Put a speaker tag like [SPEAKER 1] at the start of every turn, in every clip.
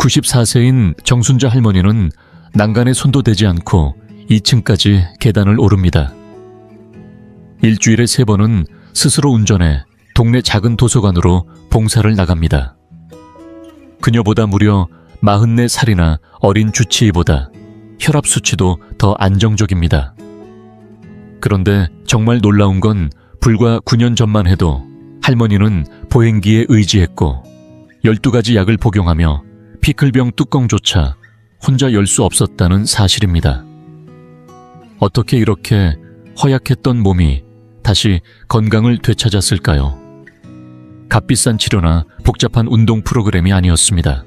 [SPEAKER 1] 94세인 정순자 할머니는 난간에 손도 대지 않고 2층까지 계단을 오릅니다. 일주일에 3번은 스스로 운전해 동네 작은 도서관으로 봉사를 나갑니다. 그녀보다 무려 44살이나 어린 주치의보다 혈압 수치도 더 안정적입니다. 그런데 정말 놀라운 건 불과 9년 전만 해도 할머니는 보행기에 의지했고 12가지 약을 복용하며 피클병 뚜껑조차 혼자 열 수 없었다는 사실입니다. 어떻게 이렇게 허약했던 몸이 다시 건강을 되찾았을까요? 값비싼 치료나 복잡한 운동 프로그램이 아니었습니다.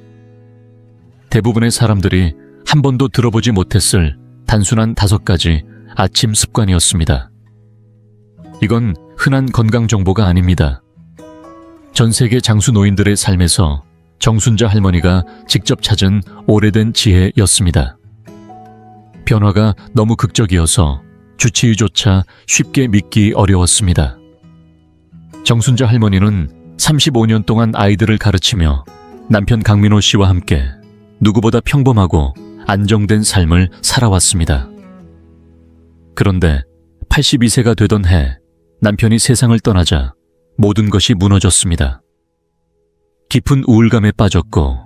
[SPEAKER 1] 대부분의 사람들이 한 번도 들어보지 못했을 단순한 5가지 아침 습관이었습니다. 이건 흔한 건강 정보가 아닙니다. 전 세계 장수 노인들의 삶에서 정순자 할머니가 직접 찾은 오래된 지혜였습니다. 변화가 너무 극적이어서 주치의조차 쉽게 믿기 어려웠습니다. 정순자 할머니는 35년 동안 아이들을 가르치며 남편 강민호 씨와 함께 누구보다 평범하고 안정된 삶을 살아왔습니다. 그런데 82세가 되던 해 남편이 세상을 떠나자 모든 것이 무너졌습니다. 깊은 우울감에 빠졌고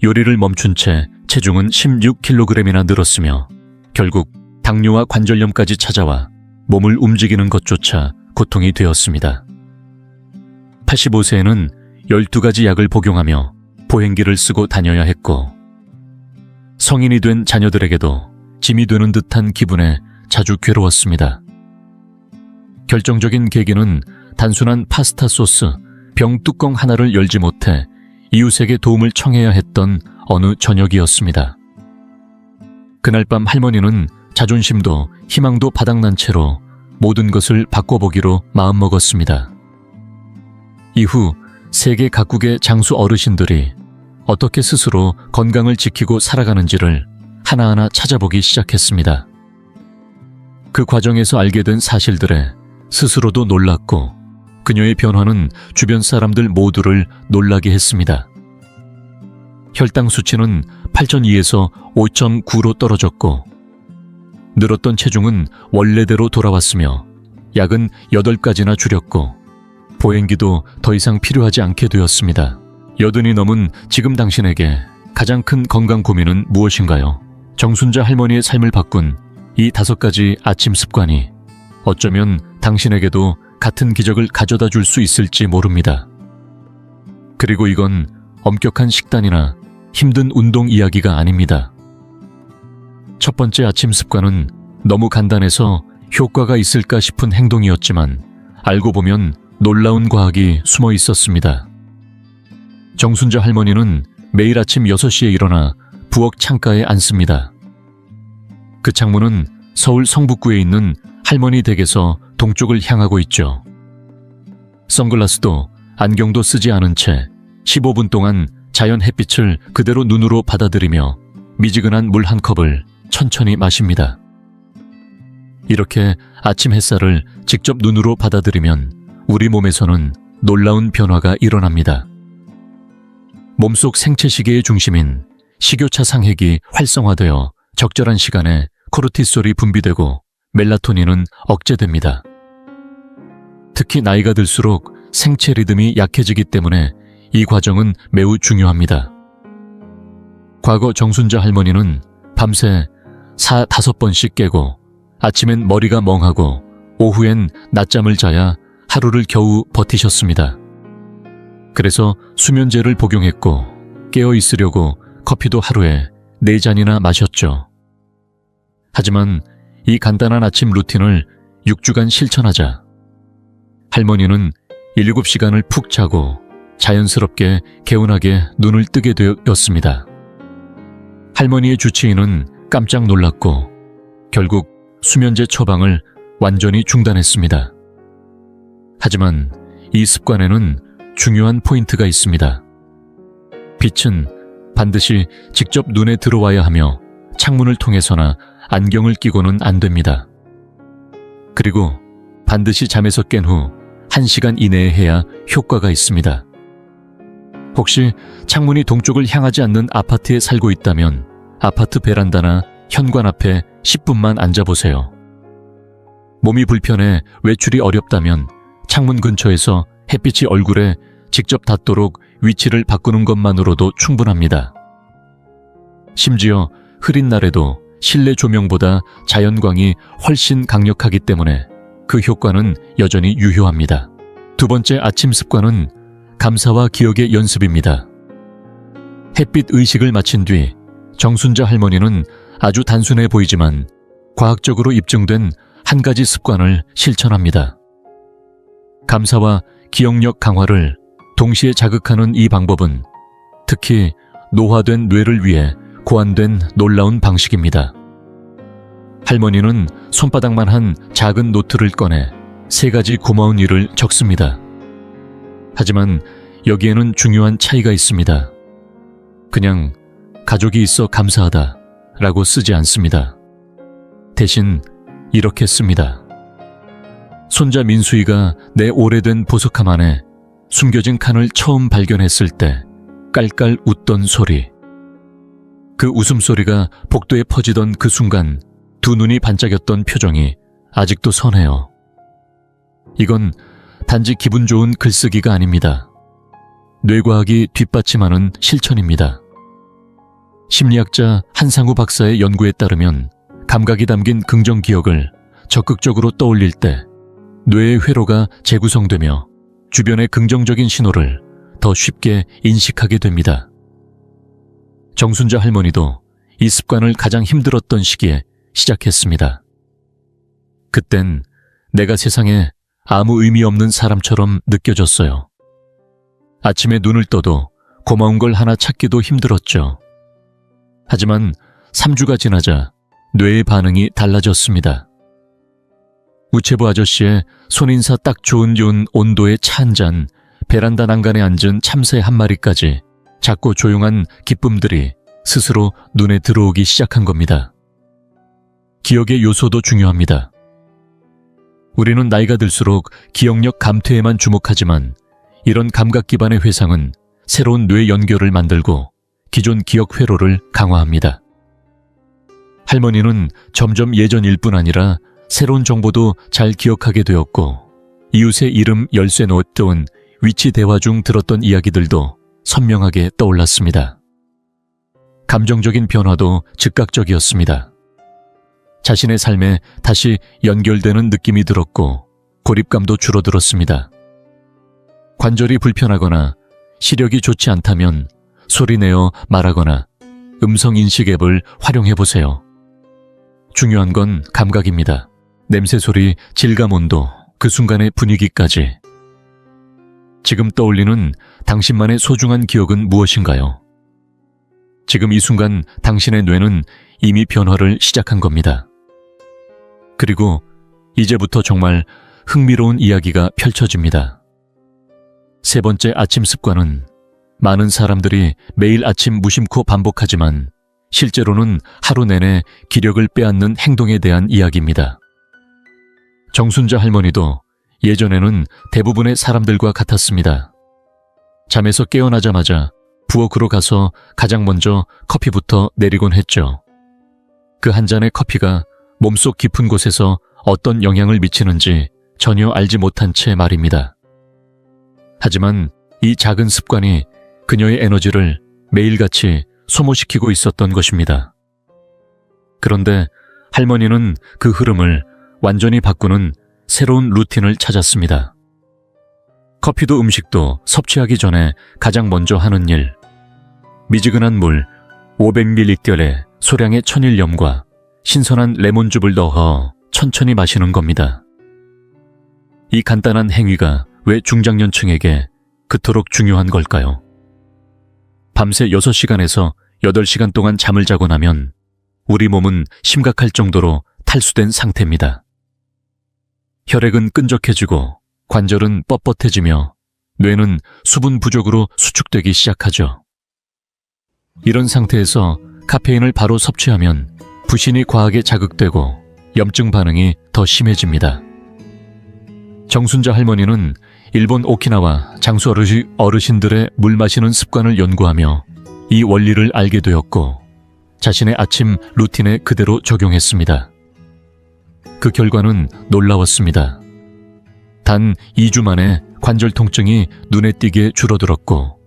[SPEAKER 1] 요리를 멈춘 채 체중은 16kg이나 늘었으며 결국 당뇨와 관절염까지 찾아와 몸을 움직이는 것조차 고통이 되었습니다. 85세에는 12가지 약을 복용하며 보행기를 쓰고 다녀야 했고 성인이 된 자녀들에게도 짐이 되는 듯한 기분에 자주 괴로웠습니다. 결정적인 계기는 단순한 파스타 소스 병 뚜껑 하나를 열지 못해 이웃에게 도움을 청해야 했던 어느 저녁이었습니다. 그날 밤 할머니는 자존심도 희망도 바닥난 채로 모든 것을 바꿔보기로 마음먹었습니다. 이후 세계 각국의 장수 어르신들이 어떻게 스스로 건강을 지키고 살아가는지를 하나하나 찾아보기 시작했습니다. 그 과정에서 알게 된 사실들에 스스로도 놀랐고 그녀의 변화는 주변 사람들 모두를 놀라게 했습니다. 혈당 수치는 8,200에서 5.9로 떨어졌고 늘었던 체중은 원래대로 돌아왔으며 약은 8가지나 줄였고 보행기도 더 이상 필요하지 않게 되었습니다. 80이 넘은 지금 당신에게 가장 큰 건강 고민은 무엇인가요? 정순자 할머니의 삶을 바꾼 이 5가지 아침 습관이 어쩌면 당신에게도 같은 기적을 가져다 줄 수 있을지 모릅니다. 그리고 이건 엄격한 식단이나 힘든 운동 이야기가 아닙니다. 첫 번째 아침 습관은 너무 간단해서 효과가 있을까 싶은 행동이었지만 알고 보면 놀라운 과학이 숨어 있었습니다. 정순자 할머니는 매일 아침 6시에 일어나 부엌 창가에 앉습니다. 그 창문은 서울 성북구에 있는 할머니 댁에서 동쪽을 향하고 있죠. 선글라스도 안경도 쓰지 않은 채 15분 동안 자연 햇빛을 그대로 눈으로 받아들이며 미지근한 물 한 컵을 천천히 마십니다. 이렇게 아침 햇살을 직접 눈으로 받아들이면 우리 몸에서는 놀라운 변화가 일어납니다. 몸속 생체시계의 중심인 식욕차 상핵이 활성화되어 적절한 시간에 코르티솔이 분비되고 멜라토닌은 억제됩니다. 특히 나이가 들수록 생체 리듬이 약해지기 때문에 이 과정은 매우 중요합니다. 과거 정순자 할머니는 밤새 4-5번씩 깨고 아침엔 머리가 멍하고 오후엔 낮잠을 자야 하루를 겨우 버티셨습니다. 그래서 수면제를 복용했고 깨어 있으려고 커피도 하루에 4잔이나 마셨죠. 하지만 이 간단한 아침 루틴을 6주간 실천하자 할머니는 7시간을 푹 자고 자연스럽게 개운하게 눈을 뜨게 되었습니다. 할머니의 주치의는 깜짝 놀랐고 결국 수면제 처방을 완전히 중단했습니다. 하지만 이 습관에는 중요한 포인트가 있습니다. 빛은 반드시 직접 눈에 들어와야 하며 창문을 통해서나 안경을 끼고는 안 됩니다. 그리고 반드시 잠에서 깬 후 1시간 이내에 해야 효과가 있습니다. 혹시 창문이 동쪽을 향하지 않는 아파트에 살고 있다면 아파트 베란다나 현관 앞에 10분만 앉아보세요. 몸이 불편해 외출이 어렵다면 창문 근처에서 햇빛이 얼굴에 직접 닿도록 위치를 바꾸는 것만으로도 충분합니다. 심지어 흐린 날에도 실내 조명보다 자연광이 훨씬 강력하기 때문에 그 효과는 여전히 유효합니다. 두 번째 아침 습관은 감사와 기억의 연습입니다. 햇빛 의식을 마친 뒤 정순자 할머니는 아주 단순해 보이지만 과학적으로 입증된 한 가지 습관을 실천합니다. 감사와 기억력 강화를 동시에 자극하는 이 방법은 특히 노화된 뇌를 위해 고안된 놀라운 방식입니다. 할머니는 손바닥만 한 작은 노트를 꺼내 3가지 고마운 일을 적습니다. 하지만 여기에는 중요한 차이가 있습니다. 그냥 가족이 있어 감사하다 라고 쓰지 않습니다. 대신 이렇게 씁니다. 손자 민수이가 내 오래된 보석함 안에 숨겨진 칸을 처음 발견했을 때 깔깔 웃던 소리. 그 웃음소리가 복도에 퍼지던 그 순간 두 눈이 반짝였던 표정이 아직도 선해요. 이건 단지 기분 좋은 글쓰기가 아닙니다. 뇌과학이 뒷받침하는 실천입니다. 심리학자 한상우 박사의 연구에 따르면 감각이 담긴 긍정 기억을 적극적으로 떠올릴 때 뇌의 회로가 재구성되며 주변의 긍정적인 신호를 더 쉽게 인식하게 됩니다. 정순자 할머니도 이 습관을 가장 힘들었던 시기에 시작했습니다. 그땐 내가 세상에 아무 의미 없는 사람처럼 느껴졌어요. 아침에 눈을 떠도 고마운 걸 하나 찾기도 힘들었죠. 하지만 3주가 지나자 뇌의 반응이 달라졌습니다. 우체부 아저씨의 손인사 딱 좋은 온도의 차 한 잔, 베란다 난간에 앉은 참새 한 마리까지 작고 조용한 기쁨들이 스스로 눈에 들어오기 시작한 겁니다. 기억의 요소도 중요합니다. 우리는 나이가 들수록 기억력 감퇴에만 주목하지만 이런 감각 기반의 회상은 새로운 뇌 연결을 만들고 기존 기억 회로를 강화합니다. 할머니는 점점 예전 일뿐 아니라 새로운 정보도 잘 기억하게 되었고 이웃의 이름 열쇠 놓았던 위치 대화 중 들었던 이야기들도 선명하게 떠올랐습니다. 감정적인 변화도 즉각적이었습니다. 자신의 삶에 다시 연결되는 느낌이 들었고 고립감도 줄어들었습니다. 관절이 불편하거나 시력이 좋지 않다면 소리내어 말하거나 음성인식 앱을 활용해보세요. 중요한 건 감각입니다. 냄새 소리, 질감, 온도, 그 순간의 분위기까지. 지금 떠올리는 당신만의 소중한 기억은 무엇인가요? 지금 이 순간 당신의 뇌는 이미 변화를 시작한 겁니다. 그리고 이제부터 정말 흥미로운 이야기가 펼쳐집니다. 세 번째 아침 습관은 많은 사람들이 매일 아침 무심코 반복하지만 실제로는 하루 내내 기력을 빼앗는 행동에 대한 이야기입니다. 정순자 할머니도 예전에는 대부분의 사람들과 같았습니다. 잠에서 깨어나자마자 부엌으로 가서 가장 먼저 커피부터 내리곤 했죠. 그 한 잔의 커피가 몸속 깊은 곳에서 어떤 영향을 미치는지 전혀 알지 못한 채 말입니다. 하지만 이 작은 습관이 그녀의 에너지를 매일같이 소모시키고 있었던 것입니다. 그런데 할머니는 그 흐름을 완전히 바꾸는 새로운 루틴을 찾았습니다. 커피도 음식도 섭취하기 전에 가장 먼저 하는 일. 미지근한 물 500ml에 소량의 천일염과 신선한 레몬즙을 넣어 천천히 마시는 겁니다. 이 간단한 행위가 왜 중장년층에게 그토록 중요한 걸까요? 밤새 6시간에서 8시간 동안 잠을 자고 나면 우리 몸은 심각할 정도로 탈수된 상태입니다. 혈액은 끈적해지고 관절은 뻣뻣해지며 뇌는 수분 부족으로 수축되기 시작하죠. 이런 상태에서 카페인을 바로 섭취하면 부신이 과하게 자극되고 염증 반응이 더 심해집니다. 정순자 할머니는 일본 오키나와 장수 어르신들의 물 마시는 습관을 연구하며 이 원리를 알게 되었고 자신의 아침 루틴에 그대로 적용했습니다. 그 결과는 놀라웠습니다. 단 2주 만에 관절 통증이 눈에 띄게 줄어들었고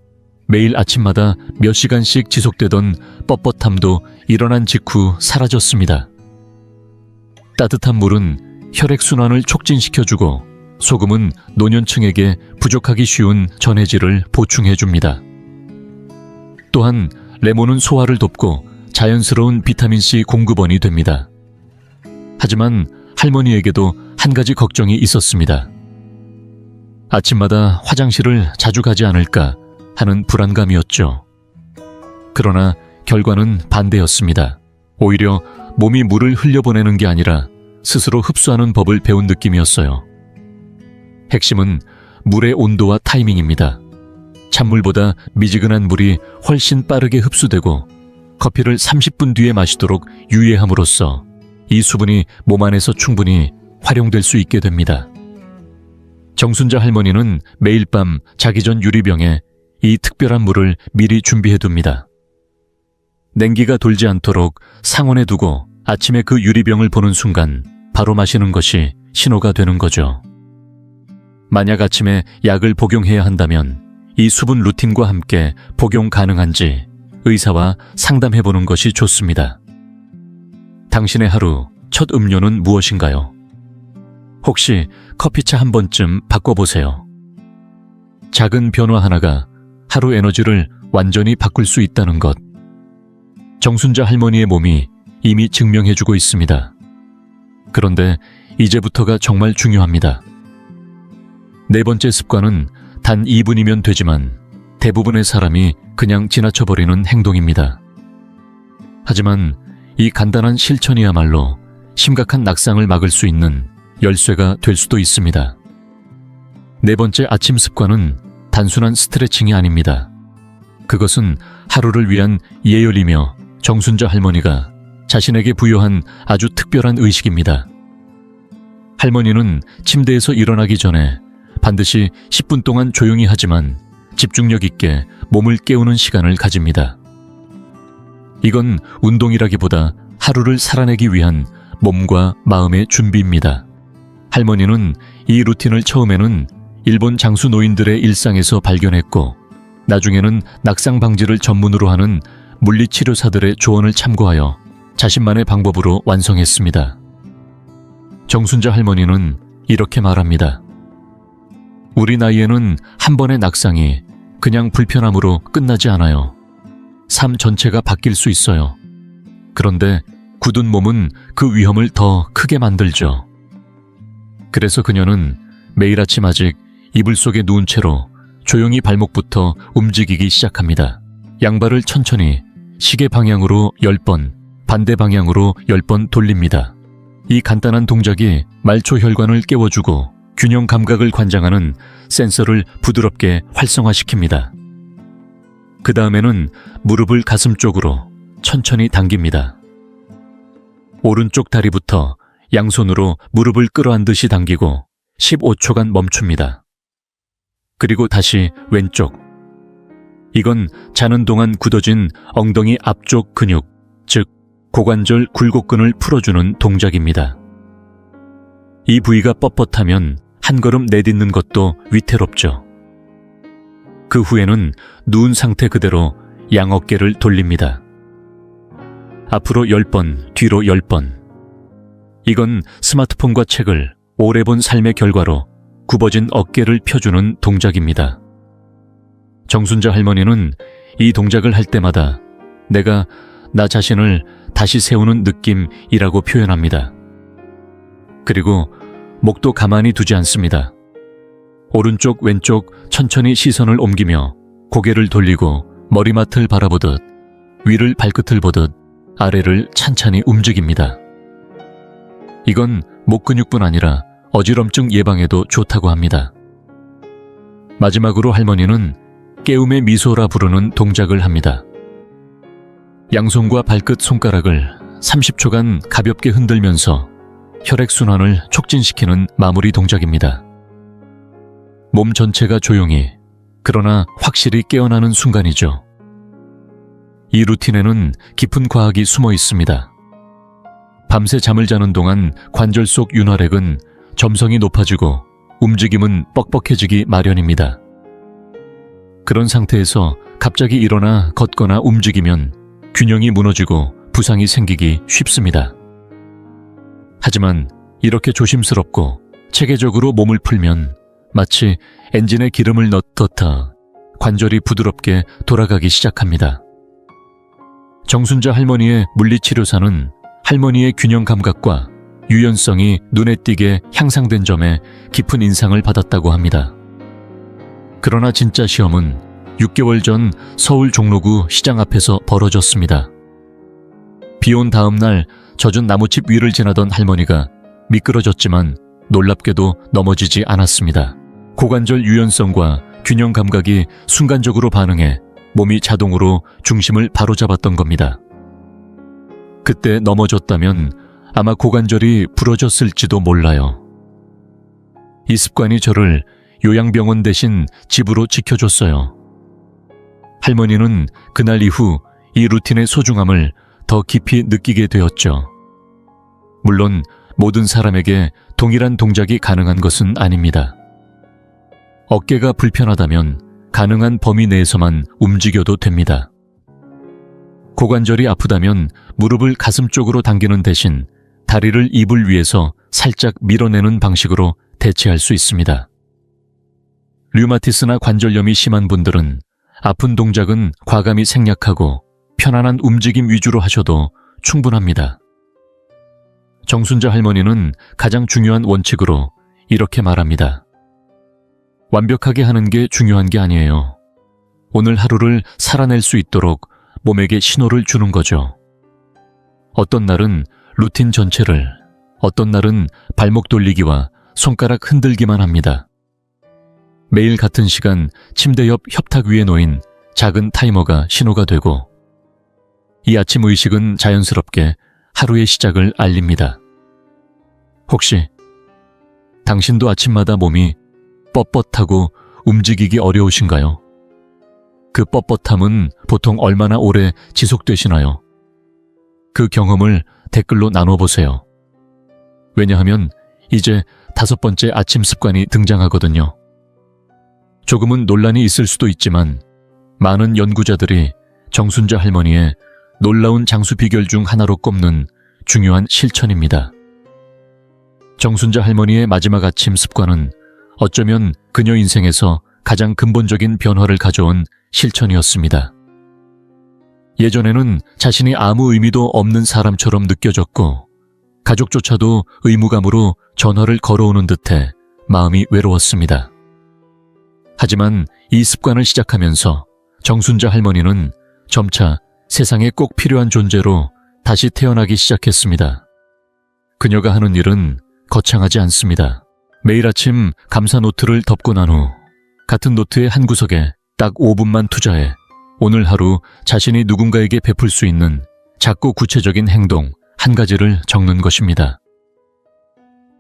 [SPEAKER 1] 매일 아침마다 몇 시간씩 지속되던 뻣뻣함도 일어난 직후 사라졌습니다. 따뜻한 물은 혈액순환을 촉진시켜주고 소금은 노년층에게 부족하기 쉬운 전해질을 보충해줍니다. 또한 레몬은 소화를 돕고 자연스러운 비타민C 공급원이 됩니다. 하지만 할머니에게도 한 가지 걱정이 있었습니다. 아침마다 화장실을 자주 가지 않을까 하는 불안감이었죠. 그러나 결과는 반대였습니다. 오히려 몸이 물을 흘려보내는 게 아니라 스스로 흡수하는 법을 배운 느낌이었어요. 핵심은 물의 온도와 타이밍입니다. 찬물보다 미지근한 물이 훨씬 빠르게 흡수되고 커피를 30분 뒤에 마시도록 유예함으로써 이 수분이 몸 안에서 충분히 활용될 수 있게 됩니다. 정순자 할머니는 매일 밤 자기 전 유리병에 이 특별한 물을 미리 준비해둡니다. 냉기가 돌지 않도록 상온에 두고 아침에 그 유리병을 보는 순간 바로 마시는 것이 신호가 되는 거죠. 만약 아침에 약을 복용해야 한다면 이 수분 루틴과 함께 복용 가능한지 의사와 상담해보는 것이 좋습니다. 당신의 하루 첫 음료는 무엇인가요? 혹시 커피차 한 번쯤 바꿔보세요. 작은 변화 하나가 하루 에너지를 완전히 바꿀 수 있다는 것. 정순자 할머니의 몸이 이미 증명해주고 있습니다. 그런데 이제부터가 정말 중요합니다. 네 번째 습관은 단 2분이면 되지만 대부분의 사람이 그냥 지나쳐버리는 행동입니다. 하지만 이 간단한 실천이야말로 심각한 낙상을 막을 수 있는 열쇠가 될 수도 있습니다. 네 번째 아침 습관은 단순한 스트레칭이 아닙니다. 그것은 하루를 위한 예열이며 정순자 할머니가 자신에게 부여한 아주 특별한 의식입니다. 할머니는 침대에서 일어나기 전에 반드시 10분 동안 조용히 하지만 집중력 있게 몸을 깨우는 시간을 가집니다. 이건 운동이라기보다 하루를 살아내기 위한 몸과 마음의 준비입니다. 할머니는 이 루틴을 처음에는 일본 장수 노인들의 일상에서 발견했고 나중에는 낙상 방지를 전문으로 하는 물리치료사들의 조언을 참고하여 자신만의 방법으로 완성했습니다. 정순자 할머니는 이렇게 말합니다. 우리 나이에는 한 번의 낙상이 그냥 불편함으로 끝나지 않아요. 삶 전체가 바뀔 수 있어요. 그런데 굳은 몸은 그 위험을 더 크게 만들죠. 그래서 그녀는 매일 아침 아직 이불 속에 누운 채로 조용히 발목부터 움직이기 시작합니다. 양발을 천천히 시계 방향으로 10번, 반대 방향으로 10번 돌립니다. 이 간단한 동작이 말초 혈관을 깨워주고 균형 감각을 관장하는 센서를 부드럽게 활성화시킵니다. 그 다음에는 무릎을 가슴 쪽으로 천천히 당깁니다. 오른쪽 다리부터 양손으로 무릎을 끌어안듯이 당기고 15초간 멈춥니다. 그리고 다시 왼쪽. 이건 자는 동안 굳어진 엉덩이 앞쪽 근육, 즉 고관절 굴곡근을 풀어주는 동작입니다. 이 부위가 뻣뻣하면 한 걸음 내딛는 것도 위태롭죠. 그 후에는 누운 상태 그대로 양어깨를 돌립니다. 앞으로 10번, 뒤로 10번. 이건 스마트폰과 책을 오래 본 삶의 결과로 굽어진 어깨를 펴주는 동작입니다. 정순자 할머니는 이 동작을 할 때마다 내가 나 자신을 다시 세우는 느낌이라고 표현합니다. 그리고 목도 가만히 두지 않습니다. 오른쪽 왼쪽 천천히 시선을 옮기며 고개를 돌리고 머리맡을 바라보듯 위를 발끝을 보듯 아래를 찬찬히 움직입니다. 이건 목 근육뿐 아니라 어지럼증 예방에도 좋다고 합니다. 마지막으로 할머니는 깨움의 미소라 부르는 동작을 합니다. 양손과 발끝 손가락을 30초간 가볍게 흔들면서 혈액순환을 촉진시키는 마무리 동작입니다. 몸 전체가 조용히, 그러나 확실히 깨어나는 순간이죠. 이 루틴에는 깊은 과학이 숨어 있습니다. 밤새 잠을 자는 동안 관절 속 윤활액은 점성이 높아지고 움직임은 뻑뻑해지기 마련입니다. 그런 상태에서 갑자기 일어나 걷거나 움직이면 균형이 무너지고 부상이 생기기 쉽습니다. 하지만 이렇게 조심스럽고 체계적으로 몸을 풀면 마치 엔진에 기름을 넣듯 관절이 부드럽게 돌아가기 시작합니다. 정순자 할머니의 물리치료사는 할머니의 균형 감각과 유연성이 눈에 띄게 향상된 점에 깊은 인상을 받았다고 합니다. 그러나 진짜 시험은 6개월 전 서울 종로구 시장 앞에서 벌어졌습니다. 비온 다음 날 젖은 나무집 위를 지나던 할머니가 미끄러졌지만 놀랍게도 넘어지지 않았습니다. 고관절 유연성과 균형 감각이 순간적으로 반응해 몸이 자동으로 중심을 바로잡았던 겁니다. 그때 넘어졌다면 아마 고관절이 부러졌을지도 몰라요. 이 습관이 저를 요양병원 대신 집으로 지켜줬어요. 할머니는 그날 이후 이 루틴의 소중함을 더 깊이 느끼게 되었죠. 물론 모든 사람에게 동일한 동작이 가능한 것은 아닙니다. 어깨가 불편하다면 가능한 범위 내에서만 움직여도 됩니다. 고관절이 아프다면 무릎을 가슴 쪽으로 당기는 대신 다리를 이불 위에서 살짝 밀어내는 방식으로 대체할 수 있습니다. 류마티스나 관절염이 심한 분들은 아픈 동작은 과감히 생략하고 편안한 움직임 위주로 하셔도 충분합니다. 정순자 할머니는 가장 중요한 원칙으로 이렇게 말합니다. 완벽하게 하는 게 중요한 게 아니에요. 오늘 하루를 살아낼 수 있도록 몸에게 신호를 주는 거죠. 어떤 날은 루틴 전체를, 어떤 날은 발목 돌리기와 손가락 흔들기만 합니다. 매일 같은 시간 침대 옆 협탁 위에 놓인 작은 타이머가 신호가 되고, 이 아침 의식은 자연스럽게 하루의 시작을 알립니다. 혹시 당신도 아침마다 몸이 뻣뻣하고 움직이기 어려우신가요? 그 뻣뻣함은 보통 얼마나 오래 지속되시나요? 그 경험을 댓글로 나눠보세요. 왜냐하면 이제 5번째 아침 습관이 등장하거든요. 조금은 논란이 있을 수도 있지만 많은 연구자들이 정순자 할머니의 놀라운 장수 비결 중 하나로 꼽는 중요한 실천입니다. 정순자 할머니의 마지막 아침 습관은 어쩌면 그녀 인생에서 가장 근본적인 변화를 가져온 실천이었습니다. 예전에는 자신이 아무 의미도 없는 사람처럼 느껴졌고 가족조차도 의무감으로 전화를 걸어오는 듯해 마음이 외로웠습니다. 하지만 이 습관을 시작하면서 정순자 할머니는 점차 세상에 꼭 필요한 존재로 다시 태어나기 시작했습니다. 그녀가 하는 일은 거창하지 않습니다. 매일 아침 감사 노트를 덮고 난 후 같은 노트의 한 구석에 딱 5분만 투자해 오늘 하루 자신이 누군가에게 베풀 수 있는 작고 구체적인 행동 한 가지를 적는 것입니다.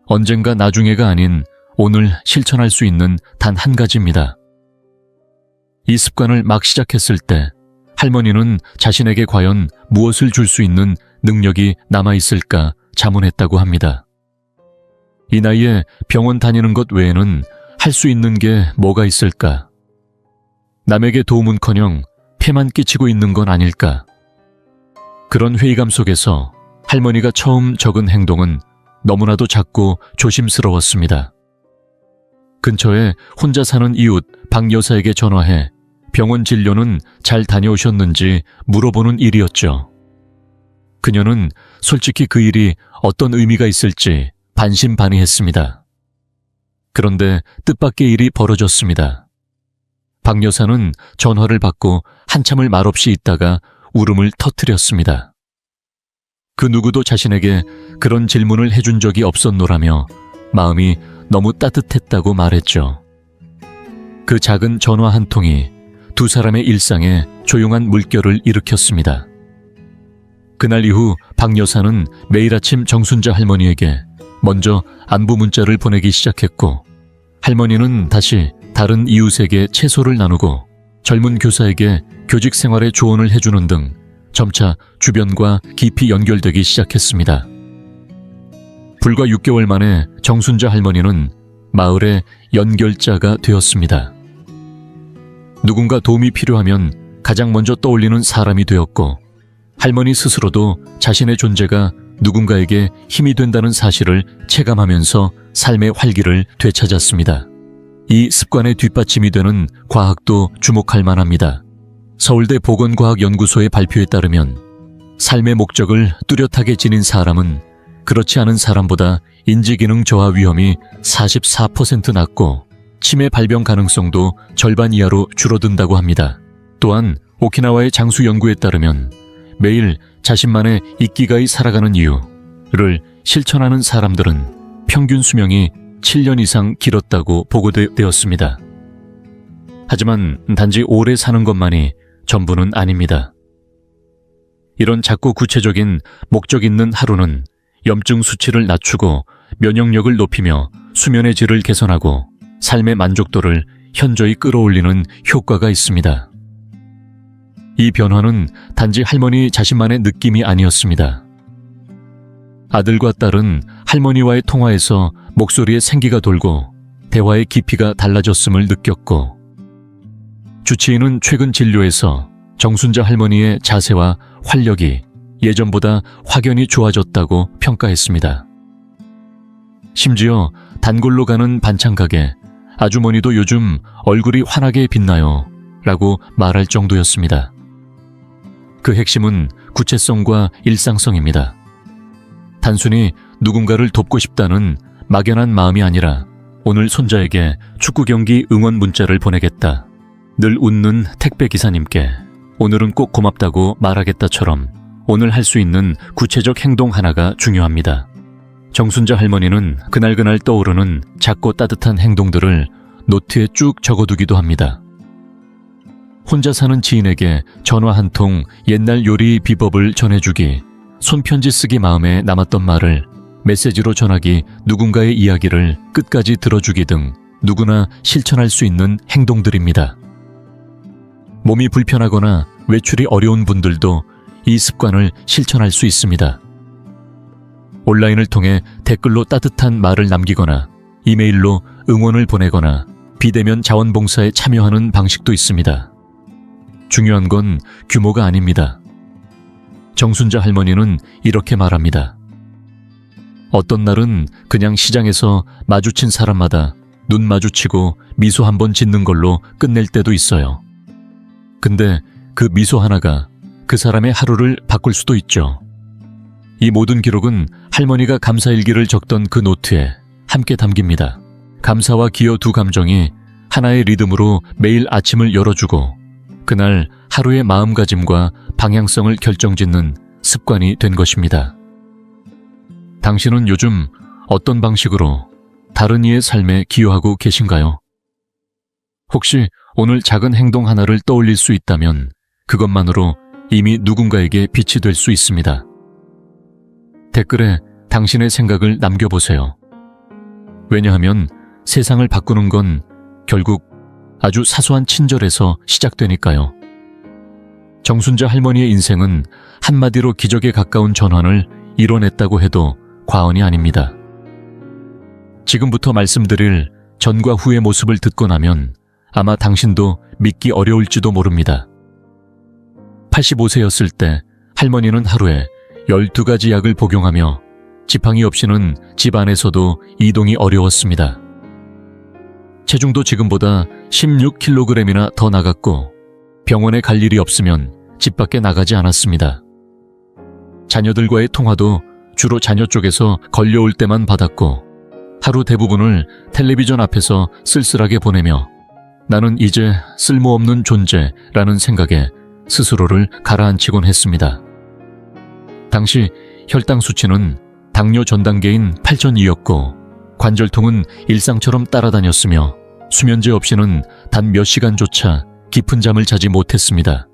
[SPEAKER 1] 언젠가 나중에가 아닌 오늘 실천할 수 있는 단 한 가지입니다. 이 습관을 막 시작했을 때 할머니는 자신에게 과연 무엇을 줄 수 있는 능력이 남아있을까 자문했다고 합니다. 이 나이에 병원 다니는 것 외에는 할 수 있는 게 뭐가 있을까? 남에게 도움은커녕 폐만 끼치고 있는 건 아닐까? 그런 회의감 속에서 할머니가 처음 적은 행동은 너무나도 작고 조심스러웠습니다. 근처에 혼자 사는 이웃 박 여사에게 전화해 병원 진료는 잘 다녀오셨는지 물어보는 일이었죠. 그녀는 솔직히 그 일이 어떤 의미가 있을지 반신반의했습니다. 그런데 뜻밖의 일이 벌어졌습니다. 박 여사는 전화를 받고 한참을 말없이 있다가 울음을 터뜨렸습니다. 그 누구도 자신에게 그런 질문을 해준 적이 없었노라며 마음이 너무 따뜻했다고 말했죠. 그 작은 전화 한 통이 두 사람의 일상에 조용한 물결을 일으켰습니다. 그날 이후 박 여사는 매일 아침 정순자 할머니에게 먼저 안부 문자를 보내기 시작했고 할머니는 다시 다른 이웃에게 채소를 나누고 젊은 교사에게 교직 생활의 조언을 해주는 등 점차 주변과 깊이 연결되기 시작했습니다. 불과 6개월 만에 정순자 할머니는 마을의 연결자가 되었습니다. 누군가 도움이 필요하면 가장 먼저 떠올리는 사람이 되었고, 할머니 스스로도 자신의 존재가 누군가에게 힘이 된다는 사실을 체감하면서 삶의 활기를 되찾았습니다. 이 습관의 뒷받침이 되는 과학도 주목할 만합니다. 서울대 보건과학연구소의 발표에 따르면 삶의 목적을 뚜렷하게 지닌 사람은 그렇지 않은 사람보다 인지기능 저하 위험이 44% 낮고 치매 발병 가능성도 절반 이하로 줄어든다고 합니다. 또한 오키나와의 장수 연구에 따르면 매일 자신만의 이끼가이 살아가는 이유를 실천하는 사람들은 평균 수명이 7년 이상 길었다고 보고되었습니다. 하지만 단지 오래 사는 것만이 전부는 아닙니다. 이런 작고 구체적인 목적 있는 하루는 염증 수치를 낮추고 면역력을 높이며 수면의 질을 개선하고 삶의 만족도를 현저히 끌어올리는 효과가 있습니다. 이 변화는 단지 할머니 자신만의 느낌이 아니었습니다. 아들과 딸은 할머니와의 통화에서 목소리에 생기가 돌고 대화의 깊이가 달라졌음을 느꼈고, 주치의는 최근 진료에서 정순자 할머니의 자세와 활력이 예전보다 확연히 좋아졌다고 평가했습니다. 심지어 단골로 가는 반찬가게 아주머니도 요즘 얼굴이 환하게 빛나요 라고 말할 정도였습니다. 그 핵심은 구체성과 일상성입니다. 단순히 누군가를 돕고 싶다는 막연한 마음이 아니라 오늘 손자에게 축구 경기 응원 문자를 보내겠다, 늘 웃는 택배 기사님께 오늘은 꼭 고맙다고 말하겠다처럼 오늘 할 수 있는 구체적 행동 하나가 중요합니다. 정순자 할머니는 그날그날 떠오르는 작고 따뜻한 행동들을 노트에 쭉 적어두기도 합니다. 혼자 사는 지인에게 전화 한 통 옛날 요리 비법을 전해주기, 손편지 쓰기, 마음에 남았던 말을 메시지로 전하기, 누군가의 이야기를 끝까지 들어주기 등 누구나 실천할 수 있는 행동들입니다. 몸이 불편하거나 외출이 어려운 분들도 이 습관을 실천할 수 있습니다. 온라인을 통해 댓글로 따뜻한 말을 남기거나 이메일로 응원을 보내거나 비대면 자원봉사에 참여하는 방식도 있습니다. 중요한 건 규모가 아닙니다. 정순자 할머니는 이렇게 말합니다. 어떤 날은 그냥 시장에서 마주친 사람마다 눈 마주치고 미소 한번 짓는 걸로 끝낼 때도 있어요. 근데 그 미소 하나가 그 사람의 하루를 바꿀 수도 있죠. 이 모든 기록은 할머니가 감사일기를 적던 그 노트에 함께 담깁니다. 감사와 기여 두 감정이 하나의 리듬으로 매일 아침을 열어주고 그날 하루의 마음가짐과 방향성을 결정짓는 습관이 된 것입니다. 당신은 요즘 어떤 방식으로 다른 이의 삶에 기여하고 계신가요? 혹시 오늘 작은 행동 하나를 떠올릴 수 있다면 그것만으로 이미 누군가에게 빛이 될 수 있습니다. 댓글에 당신의 생각을 남겨보세요. 왜냐하면 세상을 바꾸는 건 결국 아주 사소한 친절에서 시작되니까요. 정순자 할머니의 인생은 한마디로 기적에 가까운 전환을 이뤄냈다고 해도 과언이 아닙니다. 지금부터 말씀드릴 전과 후의 모습을 듣고 나면 아마 당신도 믿기 어려울지도 모릅니다. 85세였을 때 할머니는 하루에 12가지 약을 복용하며 지팡이 없이는 집 안에서도 이동이 어려웠습니다. 체중도 지금보다 16kg이나 더 나갔고 병원에 갈 일이 없으면 집 밖에 나가지 않았습니다. 자녀들과의 통화도 주로 자녀 쪽에서 걸려올 때만 받았고 하루 대부분을 텔레비전 앞에서 쓸쓸하게 보내며 나는 이제 쓸모없는 존재라는 생각에 스스로를 가라앉히곤 했습니다. 당시 혈당 수치는 당뇨 전 단계인 8,200였고 관절통은 일상처럼 따라다녔으며 수면제 없이는 단 몇 시간조차 깊은 잠을 자지 못했습니다.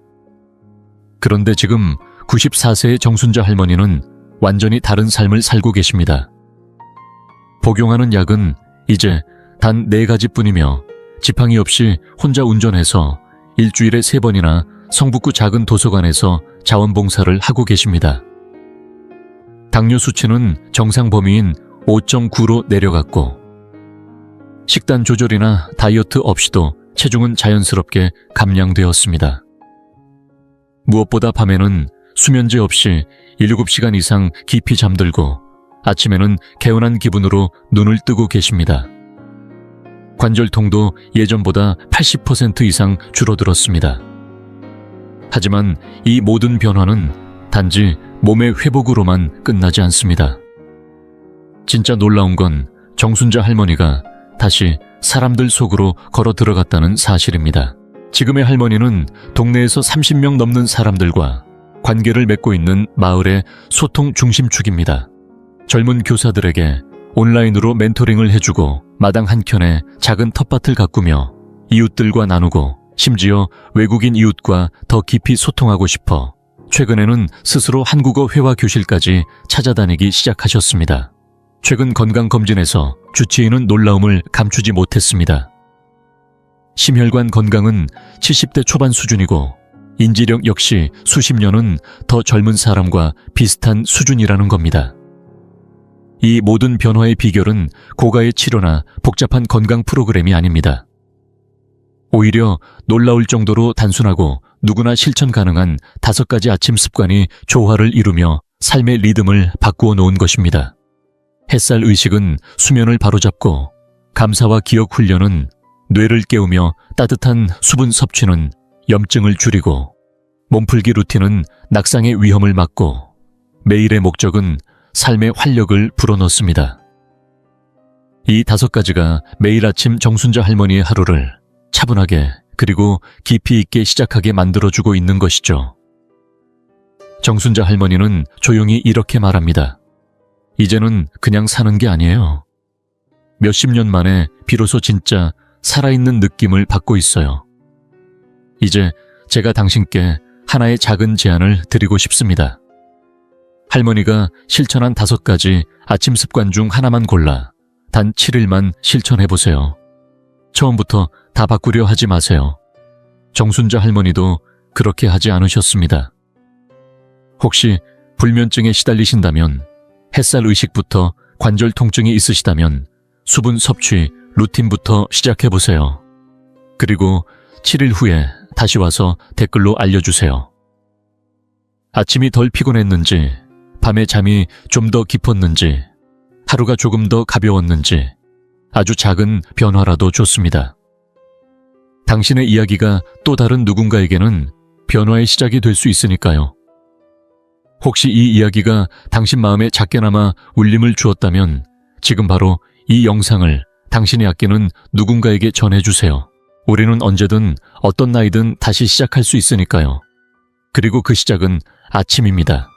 [SPEAKER 1] 그런데 지금 94세의 정순자 할머니는 완전히 다른 삶을 살고 계십니다. 복용하는 약은 이제 단 4가지뿐이며 지팡이 없이 혼자 운전해서 일주일에 3번이나 성북구 작은 도서관에서 자원봉사를 하고 계십니다. 당뇨 수치는 정상 범위인 5.9로 내려갔고 식단 조절이나 다이어트 없이도 체중은 자연스럽게 감량되었습니다. 무엇보다 밤에는 수면제 없이 7시간 이상 깊이 잠들고 아침에는 개운한 기분으로 눈을 뜨고 계십니다. 관절통도 예전보다 80% 이상 줄어들었습니다. 하지만 이 모든 변화는 단지 몸의 회복으로만 끝나지 않습니다. 진짜 놀라운 건 정순자 할머니가 다시 사람들 속으로 걸어 들어갔다는 사실입니다. 지금의 할머니는 동네에서 30명 넘는 사람들과 관계를 맺고 있는 마을의 소통 중심축입니다. 젊은 교사들에게 온라인으로 멘토링을 해주고 마당 한켠에 작은 텃밭을 가꾸며 이웃들과 나누고 심지어 외국인 이웃과 더 깊이 소통하고 싶어 최근에는 스스로 한국어 회화 교실까지 찾아다니기 시작하셨습니다. 최근 건강검진에서 주치의는 놀라움을 감추지 못했습니다. 심혈관 건강은 70대 초반 수준이고 인지력 역시 수십 년은 더 젊은 사람과 비슷한 수준이라는 겁니다. 이 모든 변화의 비결은 고가의 치료나 복잡한 건강 프로그램이 아닙니다. 오히려 놀라울 정도로 단순하고 누구나 실천 가능한 5가지 아침 습관이 조화를 이루며 삶의 리듬을 바꾸어 놓은 것입니다. 햇살 의식은 수면을 바로잡고 감사와 기억 훈련은 뇌를 깨우며 따뜻한 수분 섭취는 염증을 줄이고 몸풀기 루틴은 낙상의 위험을 막고 매일의 목적은 삶의 활력을 불어넣습니다. 이 5가지가 매일 아침 정순자 할머니의 하루를 차분하게 그리고 깊이 있게 시작하게 만들어주고 있는 것이죠. 정순자 할머니는 조용히 이렇게 말합니다. 이제는 그냥 사는 게 아니에요. 몇십 년 만에 비로소 진짜 살아있는 느낌을 받고 있어요. 이제 제가 당신께 하나의 작은 제안을 드리고 싶습니다. 할머니가 실천한 5가지 아침 습관 중 하나만 골라 단 7일만 실천해보세요. 처음부터 다 바꾸려 하지 마세요. 정순자 할머니도 그렇게 하지 않으셨습니다. 혹시 불면증에 시달리신다면, 햇살 의식부터 관절 통증이 있으시다면 수분 섭취 루틴부터 시작해보세요. 그리고 7일 후에 다시 와서 댓글로 알려주세요. 아침이 덜 피곤했는지, 밤에 잠이 좀 더 깊었는지, 하루가 조금 더 가벼웠는지 아주 작은 변화라도 좋습니다. 당신의 이야기가 또 다른 누군가에게는 변화의 시작이 될 수 있으니까요. 혹시 이 이야기가 당신 마음에 작게나마 울림을 주었다면 지금 바로 이 영상을 당신이 아끼는 누군가에게 전해주세요. 우리는 언제든 어떤 나이든 다시 시작할 수 있으니까요. 그리고 그 시작은 아침입니다.